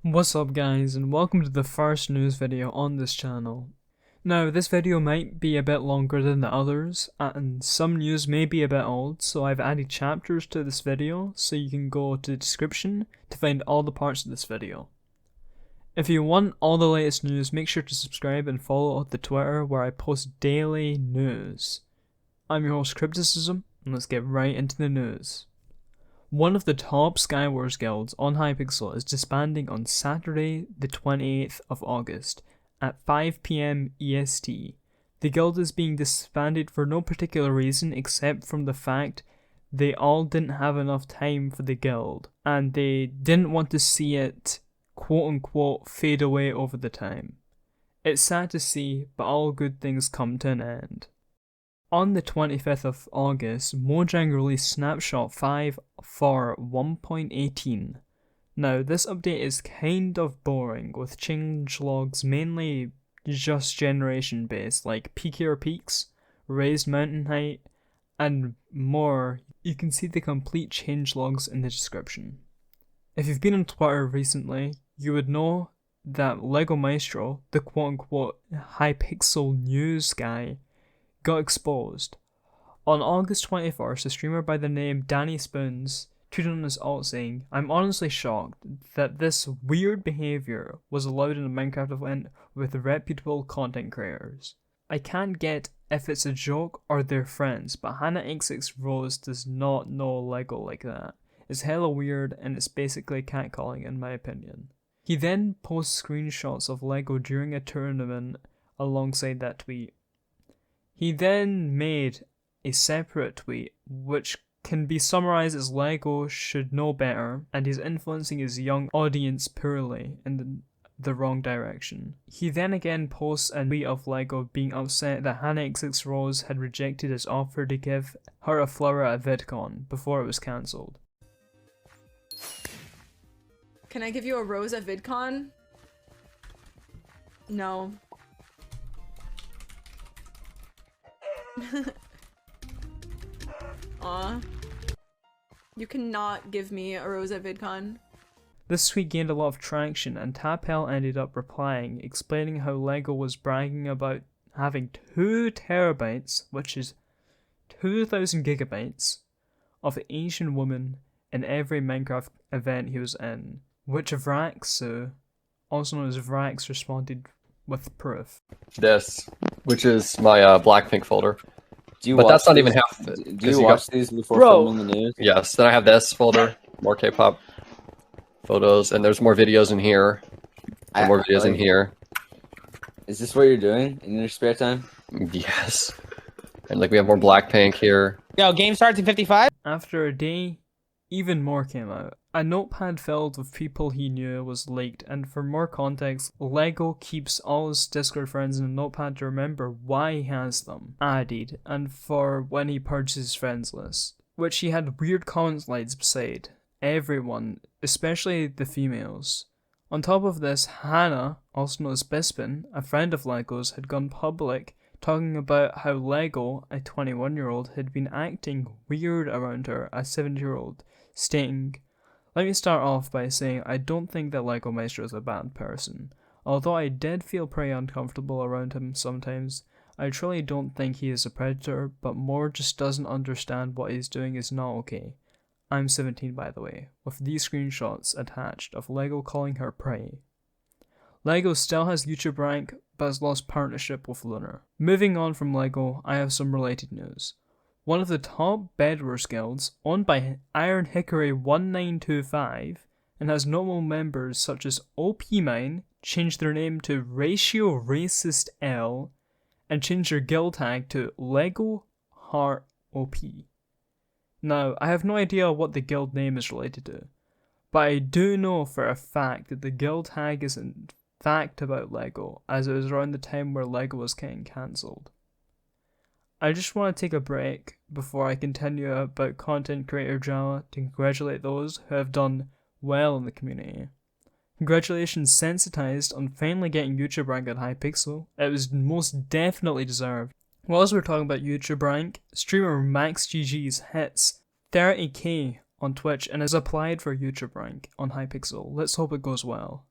What's up guys, and welcome to the first news video on this channel. Now this video might be a bit longer than the others, and some news may be a bit old, so I've added chapters to this video so you can go to the description to find all the parts of this video. If you want all the latest news, make sure to subscribe and follow the Twitter where I post daily news. I'm your host Crypticism, and let's get right into the news. One of the top Skywars guilds on Hypixel is disbanding on Saturday the 28th of August at 5 PM EST. The guild is being disbanded for no particular reason except from the fact they all didn't have enough time for the guild and they didn't want to see it quote unquote fade away over the time. It's sad to see, but all good things come to an end. On the 25th of August, Mojang released Snapshot 5 for 1.18. Now, this update is kind of boring, with changelogs mainly just generation based, like peakier peaks, raised mountain height, and more. You can see the complete changelogs in the description. If you've been on Twitter recently, you would know that Lego Maestro, the quote unquote Hypixel news guy, got exposed. On August 21st, a streamer by the name Danny Spoons tweeted on his alt saying, "I'm honestly shocked that this weird behaviour was allowed in a Minecraft event with reputable content creators. I can't get if it's a joke or they're friends, but Hannah XX Rose does not know Lego like that. It's hella weird and it's basically catcalling in my opinion." He then posts screenshots of Lego during a tournament alongside that tweet. He then made a separate tweet which can be summarized as Lego should know better and he's influencing his young audience poorly in the wrong direction. He then again posts a tweet of Lego being upset that Hannah XX Rose had rejected his offer to give her a flower at VidCon before it was cancelled. Can I give you a rose at VidCon? No. Aw. You cannot give me a rose at VidCon. This tweet gained a lot of traction and Tapel ended up replying, explaining how Lego was bragging about having 2 terabytes, which is 2,000 gigabytes, of Asian women in every Minecraft event he was in, which Vraxu, also known as Vrax, responded with proof. This, which is my Blackpink folder. But that's not even half of it. Do you watch these before filming the news? Yes, then I have this folder, more K-pop photos, and there's more videos in here, and more videos in here. Is this what you're doing in your spare time? Yes. And like we have more Blackpink here. Yo, game starts in 55? After a day, even more came out. A notepad filled with people he knew was leaked, and for more context, Lego keeps all his Discord friends in a notepad to remember why he has them added, and for when he purges his friends list, which he had weird comment slides beside everyone, especially the females. On top of this, Hannah, also known as Bispin, a friend of Lego's, had gone public talking about how Lego, a 21-year-old, had been acting weird around her, a 70-year-old, stating, "Let me start off by saying I don't think that Lego Maestro is a bad person. Although I did feel pretty uncomfortable around him sometimes, I truly don't think he is a predator, but more just doesn't understand what he's doing is not okay. I'm 17 by the way," with these screenshots attached of Lego calling her prey. Lego still has YouTube rank, but has lost partnership with Lunar. Moving on from Lego, I have some related news. One of the top Bedwars guilds, owned by Iron Hickory 1925, and has notable members such as OPMine, changed their name to Ratio Racist L, and changed their guild tag to Lego Heart OP. Now, I have no idea what the guild name is related to, but I do know for a fact that the guild tag is in fact about Lego, as it was around the time where Lego was getting cancelled. I just want to take a break before I continue about content creator drama to congratulate those who have done well in the community. Congratulations Sensitized on finally getting YouTube rank at Hypixel. It was most definitely deserved. Whilst we're talking about YouTube rank, streamer MaxGG's hits 30k on Twitch and has applied for YouTube rank on Hypixel. Let's hope it goes well.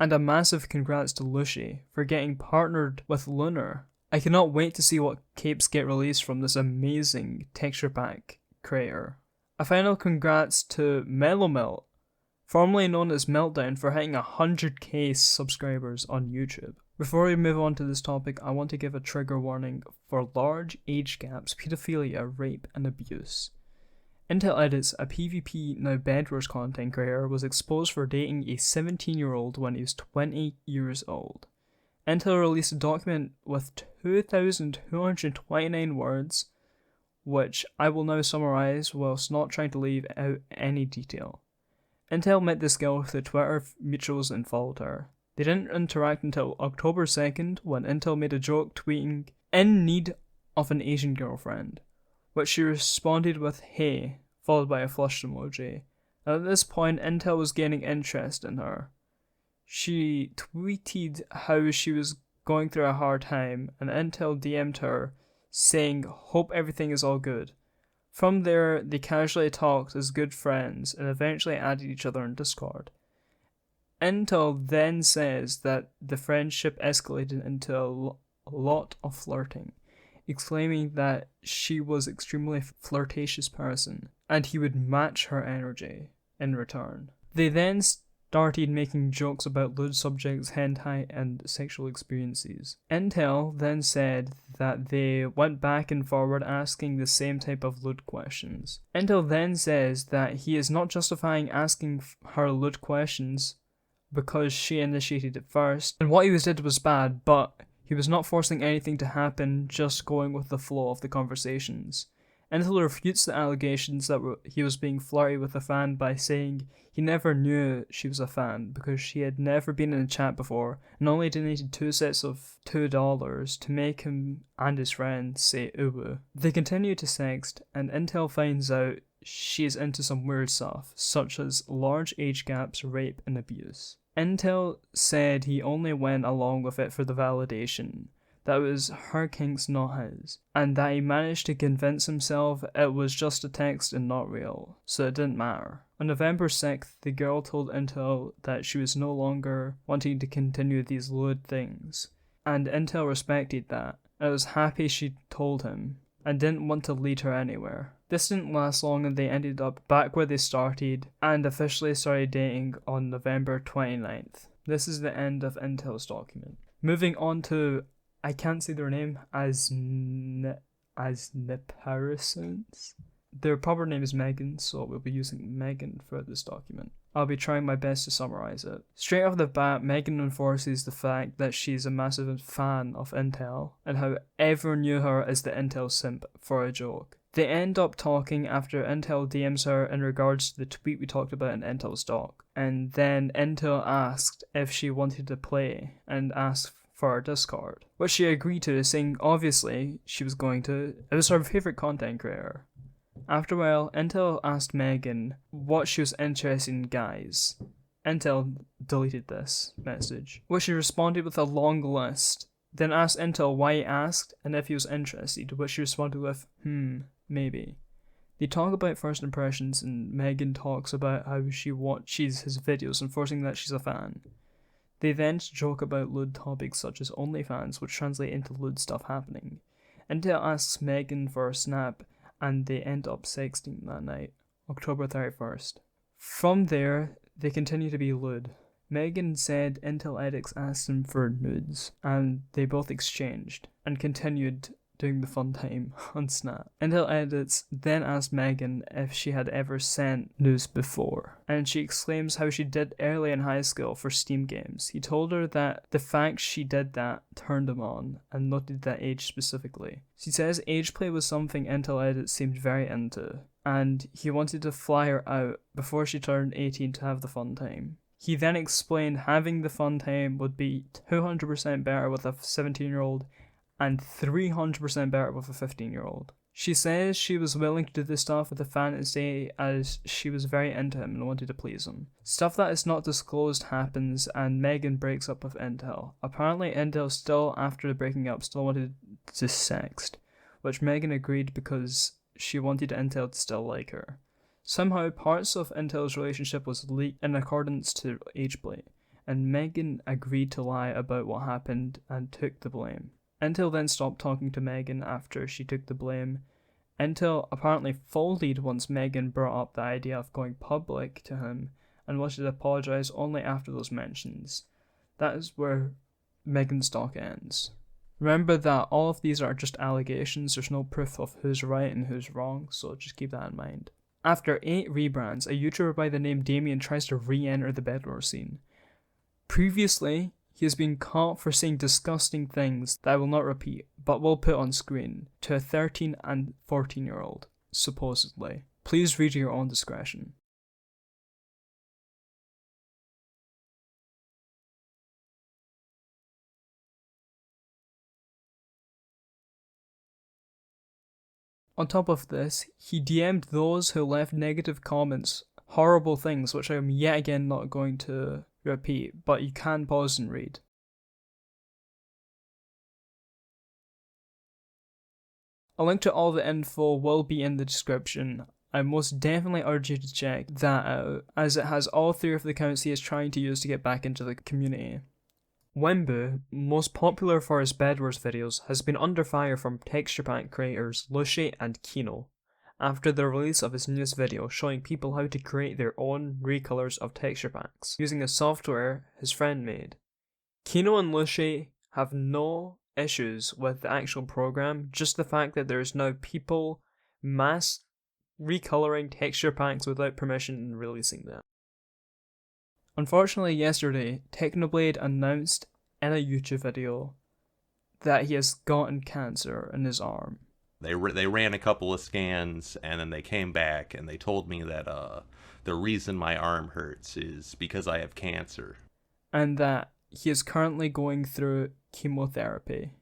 And a massive congrats to Lucy for getting partnered with Lunar. I cannot wait to see what capes get released from this amazing texture pack creator. A final congrats to Mellowmelt, formerly known as Meltdown, for hitting 100k subscribers on YouTube. Before we move on to this topic, I want to give a trigger warning for large age gaps, pedophilia, rape, and abuse. IntelEdits, a PvP now Bedwars content creator, was exposed for dating a 17-year-old when he was 20 years old. Intel released a document with 2,229 words, which I will now summarise whilst not trying to leave out any detail. Intel met this girl through Twitter mutuals and followed her. They didn't interact until October 2nd when Intel made a joke tweeting, "In need of an Asian girlfriend," which she responded with "hey," followed by a flushed emoji. And at this point, Intel was gaining interest in her. She tweeted how she was going through a hard time, and Intel DM'd her saying, "Hope everything is all good." From there, they casually talked as good friends and eventually added each other in Discord. Intel then says that the friendship escalated into a lot of flirting, exclaiming that she was an extremely flirtatious person and he would match her energy in return. They then started making jokes about lewd subjects, hentai, and sexual experiences. Intel then said that they went back and forward asking the same type of lewd questions. Intel then says that he is not justifying asking her lewd questions because she initiated it first, and what he did was bad, but he was not forcing anything to happen, just going with the flow of the conversations. Intel refutes the allegations that he was being flirty with a fan by saying he never knew she was a fan because she had never been in a chat before and only donated 2 sets of $2 to make him and his friends say uwu. They continue to sext, and Intel finds out she is into some weird stuff, such as large age gaps, rape, and abuse. Intel said he only went along with it for the validation, that it was her kinks, not his, and that he managed to convince himself it was just a text and not real, so it didn't matter. On November 6th, the girl told Intel that she was no longer wanting to continue these lewd things, and Intel respected that, and was happy she told him, and didn't want to lead her anywhere. This didn't last long and they ended up back where they started and officially started dating on November 29th. This is the end of Intel's document. Moving on to, I can't say their name, as Niparisons. Their proper name is Megan, so we'll be using Megan for this document. I'll be trying my best to summarize it. Straight off the bat, Megan enforces the fact that she's a massive fan of Intel, and how everyone knew her as the Intel simp for a joke. They end up talking after Intel DMs her in regards to the tweet we talked about in Intel's doc, and then Intel asked if she wanted to play, and asked for our Discord, which she agreed to, saying obviously she was going to. It was her favourite content creator. After a while, Intel asked Megan what she was interested in guys. Intel deleted this message, which she responded with a long list, then asked Intel why he asked and if he was interested, which she responded with, maybe. They talk about first impressions and Megan talks about how she watches his videos and forcing that she's a fan. They then joke about lewd topics such as OnlyFans, which translate into lewd stuff happening. Intel asks Megan for a snap, and they end up sexting that night, October 31st. From there, they continue to be lewd. Megan said IntelEdits asked him for nudes, and they both exchanged, and continued doing the fun time on Snap. IntelEdits then asked Megan if she had ever sent nudes before, and she exclaims how she did early in high school for Steam games. He told her that the fact she did that turned him on, and noted that age specifically. She says age play was something IntelEdits seemed very into, and he wanted to fly her out before she turned 18 to have the fun time. He then explained having the fun time would be 200% better with a 17-year-old and 300% better with a 15-year-old. She says she was willing to do this stuff with a fantasy as she was very into him and wanted to please him. Stuff that is not disclosed happens and Megan breaks up with Intel. Apparently Intel still, after the breaking up, still wanted to sext, which Megan agreed because she wanted Intel to still like her. Somehow parts of Intel's relationship was leaked in accordance to ageplay, and Megan agreed to lie about what happened and took the blame. Intel then stopped talking to Megan after she took the blame. Intel apparently folded once Megan brought up the idea of going public to him and wanted to apologise only after those mentions. That is where Megan's talk ends. Remember that all of these are just allegations, there's no proof of who's right and who's wrong, so just keep that in mind. After 8 rebrands, a YouTuber by the name Damien tries to re-enter the Bedwars scene. Previously, he has been caught for saying disgusting things that I will not repeat, but will put on screen, to a 13 and 14-year-old, supposedly. Please read at your own discretion. On top of this, he DM'd those who left negative comments, horrible things which I am yet again not going to repeat, but you can pause and read. A link to all the info will be in the description. I most definitely urge you to check that out, as it has all 3 of the accounts he is trying to use to get back into the community. Wemmbu, most popular for his Bedwars videos, has been under fire from texturepack creators Lushi and Kino, after the release of his newest video showing people how to create their own recolors of texture packs, using a software his friend made. Kino and Lushi have no issues with the actual program, just the fact that there's now people mass recoloring texture packs without permission and releasing them. Unfortunately, yesterday, Technoblade announced in a YouTube video that he has gotten cancer in his arm. They ran a couple of scans, and then they came back, and they told me that the reason my arm hurts is because I have cancer. And that he is currently going through chemotherapy,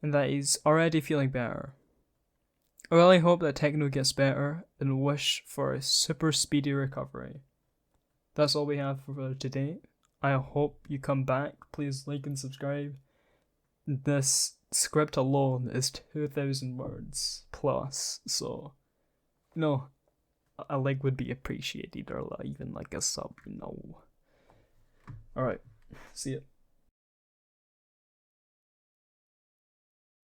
and that he's already feeling better. I really hope that Techno gets better, and wish for a super speedy recovery. That's all we have for today. I hope you come back. Please like and subscribe. This script alone is 2,000 words plus, so no, a like would be appreciated, or even like a sub, Alright, see ya.